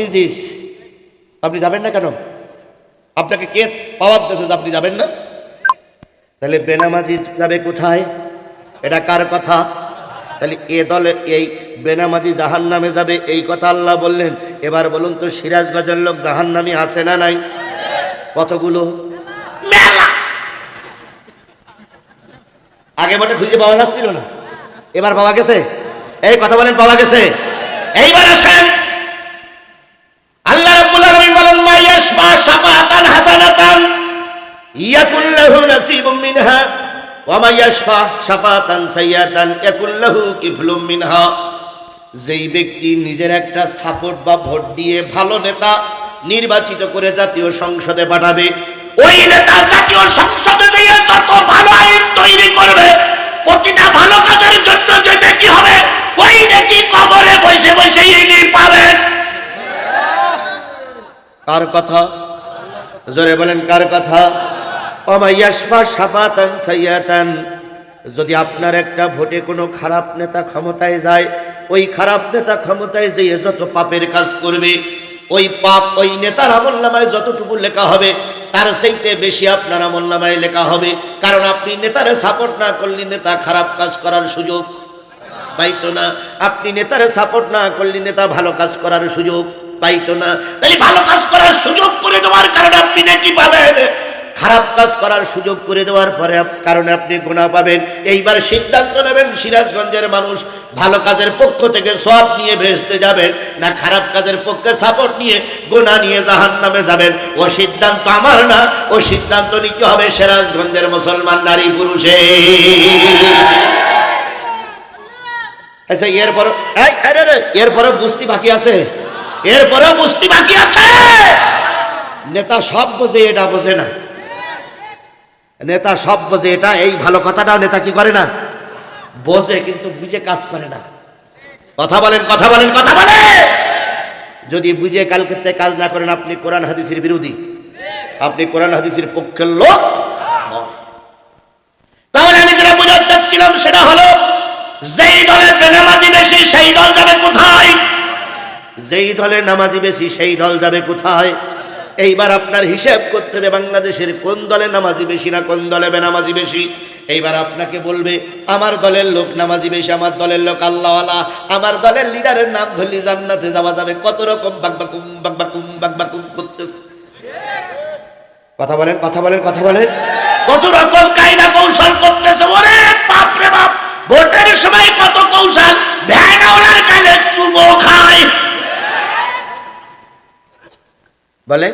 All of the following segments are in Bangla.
Is this? আপনি যাবেন না কেন? আপনাকে কে পাওয়ার দিয়েছে আপনি যাবেন না? তাহলে বেনামাজি যাবে কোথায়? এটা কার কথা? তাহলে এ দলে এই বেনামাজি জাহান্নামে যাবে, এই কথা আল্লাহ বললেন। এবার বলুন তো, সিরাজগঞ্জের লোক জাহান্নামী আছে না নাই? কতগুলো? মেলা। আগে বটে খুঁজে পাওয়া যাচ্ছিল না, এবার পাওয়া গেছে। এই কথা বলেন, পাওয়া গেছে। এইবার আসেন, আল্লাহ রাব্বুল আলামিন বলেন, মাইয়াশফা শাফাআতান হাসানাতান ইয়াকুল লাহু নাসিবুম মিনহা ওয়া মাইয়াশফা শাফাআতান সাইয়্যাতান ইয়াকুল লাহু কিফলুম মিনহা। যেই ব্যক্তি নিজের একটা সাপোর্ট বা ভোট দিয়ে ভালো নেতা নির্বাচিত করে জাতীয় সংসদে পাঠাবে, ওই নেতা জাতীয় সংসদে গিয়ে যত ভালো আইন তৈরি করবে, প্রতিটা ভালো কাজের জন্য যে নেকি হবে, ওই নেকি কবরে বসে বসে ইনি পাবেন। কার কথা? জোরে বলেন, কার কথা? ওমাইয়াশফা শাফাতান সাইয়্যাতান। যদি আপনার একটা ভোটে কোনো খারাপ নেতা ক্ষমতায় যায়, ওই খারাপ নেতা ক্ষমতায় যেয়ে যত পাপের কাজ করবে, ওই পাপ ওই নেতার আমলনামায় যতটুকু লেখা হবে, তার চাইতে বেশি আপনার আমলনামায় লেখা হবে। কারণ আপনি নেতারে সাপোর্ট না করলে নেতা খারাপ কাজ করার সুযোগ পাইতো না, আপনি নেতারে সাপোর্ট না করলে নেতা ভালো কাজ করার সুযোগ পাইতো না। তাহলে ভালো কাজ করার সুযোগ করে দেওয়ার কারণে আপনি নেকি পাবেন, খারাপ কাজ করার সুযোগ করে দেওয়ার পরে কারণে আপনি গুনাহ পাবেন। এইবার সিদ্ধান্ত নেবেন, সিরাজগঞ্জের মানুষ ভালো কাজের পক্ষ থেকে সওয়াব নিয়ে ভেস্তে যাবেন, না খারাপ কাজের পক্ষে সাপোর্ট নিয়ে গুনাহ নিয়ে জাহান্নামে যাবেন। ও সিদ্ধান্ত আমার না, ও সিদ্ধান্ত নিতে হবে সিরাজগঞ্জের মুসলমান নারী পুরুষে। আচ্ছা, এরপরও বুঝতে বাকি আছে, এরপরেও বুঝতে বাকি আছে। নেতা সব বোঝে, এটা বোঝে না। নেতা সব বোঝে, এটা এই ভালো কথাটা নেতা কি করে না, বোঝে, কিন্তু বুঝে কাজ করে না। কথা বলেন, কথা বলেন, কথা বলেন। যদি বুঝে কালকে কাজ না করেন, আপনি কোরআন হাদিসের বিরোধী, আপনি কোরআন হাদিসের পক্ষের লোক। তাহলে আমি যেটা বোঝাতে চাচ্ছিলাম সেটা হলো, যেই দলের বেনামাজি বেশি সেই দল যাবে কোথায়? যেই দলে নামাজি বেশি সেই দল যাবে কোথায়? এইবার আপনার হিসাব করতে হবে, বাংলাদেশের কোন দলে নামাজি বেশি না কোন দলে বেনামাজি বেশি। এইবার আপনাকে বলবে, আমার দলের লোক নামাজি বেশি, আমার দলের লোক আল্লাহওয়ালা, আমার দলের লিডারের নাম ধরলে জান্নাতে যাওয়া যাবে। কত রকম বাকবাকুম বাকবাকুম বাকবাকুম করতেছে। কথা বলেন, কথা বলেন, কথা বলেন। কত রকম কায়দা কৌশল করতেছে। ওরে বাপ রে বাপ, ভোটের সময় কত কৌশল। ভ্যানওয়ালার কালে চুমো খায়, বলে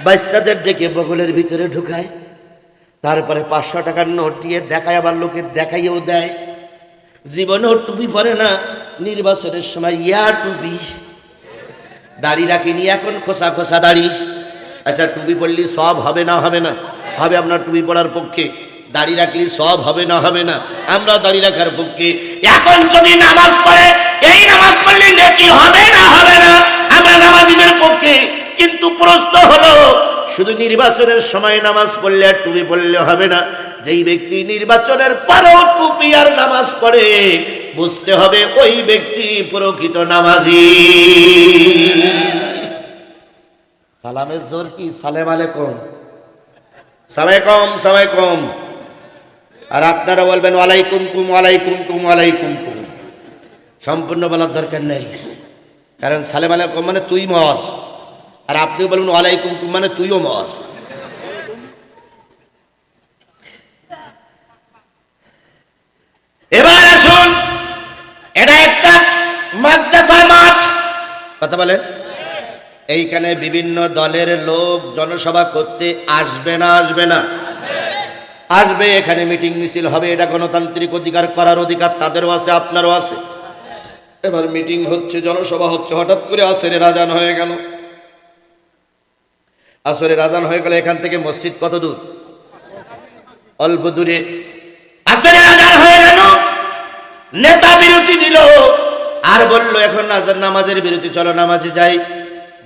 বাচ্চাদের ডেকে বগলের ভিতরে ঢুকায়, তারপরে 500 টাকার নোট দিয়ে দেখায়, আবার লোকে দেখাইও দেয়। জীবনেও টুপি পরে না, নির্বাচনের সময় ইয়া টুপি, দাড়ি রাখিনি, এখন খোসা খোসা দাড়ি। আচ্ছা, টুপি পড়লে সব হবে না হবে না? হবে। আপনার টুপি পড়ার পক্ষে, দাড়ি রাখলে সব হবে না হবে না? আমরা দাড়ি রাখার পক্ষে। এখন যদি নামাজ পড়ে, এই নামাজ পড়লে নেকি হবে না হবে না? আমরা নামাজীদের পক্ষে। কিন্তু প্রশ্ন হলো, শুধু নির্বাচনের সময় নামাজ পড়লে আর টুপি পড়লে হবে না। যেই ব্যক্তি নির্বাচনের পরেও টুপি আর নামাজ পড়ে, বুঝতে হবে ওই ব্যক্তি প্রকৃত নামাজি। সালামের জোর কি? সালাম আলাইকুম, সালাইকুম, সালাইকুম। আর আপনারা বলবেন ওয়ালাইকুম কুম, ওয়ালাইকুম কুম, ওয়ালাইকুম কুম। সম্পূর্ণ বলার দরকার নেই, কারণ সালাম আলাইকুম মানে তুই মর, আর আপনি বলবেন ওয়ালাইকুম কুম মানে তুইও মর। এবার আসুন, এটা একটা মাদ্রাসা মাঠ। কথা বলেন, এইখানে বিভিন্ন দলের লোক জনসভা করতে আসবে না আসবে না? আসবে। এখানে মিটিং মিছিল হবে, এটা গণতান্ত্রিক অধিকার, করার অধিকার তাদেরও আছে, আপনারও আছে। এবার মিটিং হচ্ছে, জনসভা হচ্ছে, হঠাৎ করে আসরের আজান হয়ে গেল। আসরের আজান হয়ে গেল, এখান থেকে মসজিদ কত দূর? অল্প দূরে। আসরের আজান হয়ে গেল, নেতা বিরতি দিল আর বলল এখন নামাজের বিরতি, চলো নামাজে যাই।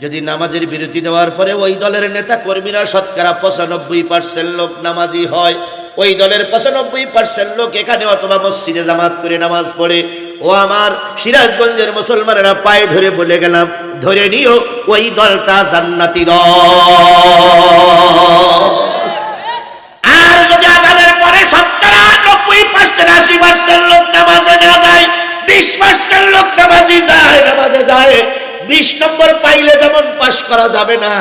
যদি নামাজের বিরতি দেওয়ার পরে ওই দলের নেতা কর্মীরা শতকরা 95% লোক নামাজি হয়, ওই দলের 95% লোক এখানে অথবা মসজিদে জামাত করে নামাজ পড়ে, ও আমার সিরাজগঞ্জের মুসলমানেরা পায়ে ধরে বলে গেলাম, ধরে নিও ওই দলটা জান্নাতি দল। আর যদি আজানের পরে 70-90% 80% লোক নামাজে না যায়, 20% লোক নামাজে যায়, 20 নম্বর পাইলে যেমন পাশ করা যাবে না,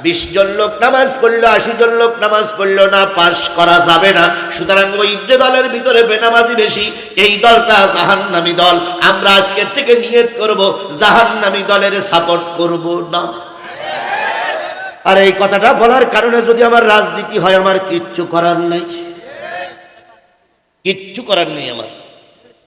20 জন লোক নামাজ পড়লো, 80 জন লোক নামাজ পড়লো না, পাশ করা যাবে না। সুতরাং ওই যে দলের ভিতরে বেনামাজি বেশি, এই দলটা জাহান্নামী দল। আমরা আজকের থেকে নিয়ত করব জাহান্নামী দলের সাপোর্ট করব না। আর এই কথাটা বলার কারণে যদি আমার রাজনীতি হয়, আমার কিচ্ছু করার নাই, কিচ্ছু করার নেই আমার।